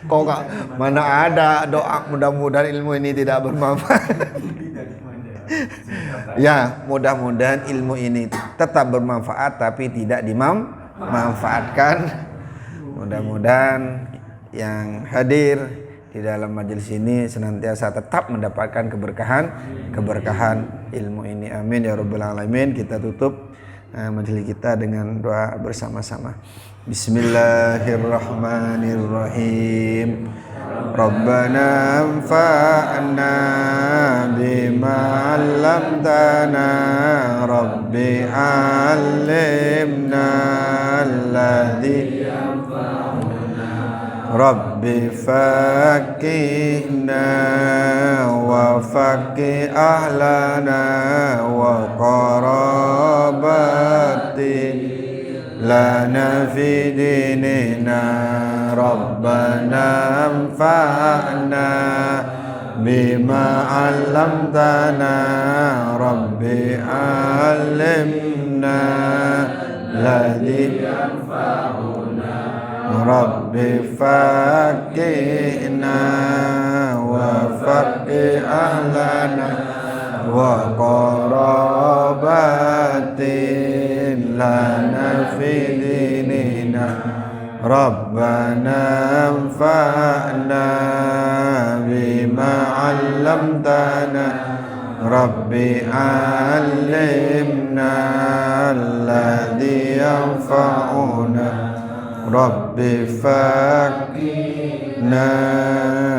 Kok gak, mana ada doa mudah-mudahan ilmu ini tidak bermanfaat. Ya, mudah-mudahan ilmu ini tetap bermanfaat tapi tidak dimanfaatkan. Mudah-mudahan yang hadir di dalam majelis ini senantiasa tetap mendapatkan keberkahan ilmu ini. Amin ya rabbal alamin. Kita tutup majelis kita dengan doa bersama-sama. Bismillahirrahmanirrahim. Rabbana anfa'na bima 'allamtana, Rabbi 'allimna alladhi yanfa'una, Rabbi faqihna wa faqih ahlana wa qarabati lana fi dinina, Rabbana anfa'na bima 'allamtana, Rabbi 'allimna alladhi yanfa'una, Rabbi faqihna wa faqih ahlana wa qarabatin lana fi dinina, Rabbana anfa'na bima 'allamtana, Rabbi 'allimna alladhi yanfa'una, Rabbi faqihna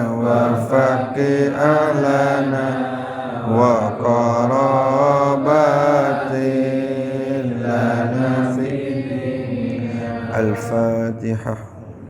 wa faqih ahlana wa qarabatin lana fi dinina. Al-Fatihah.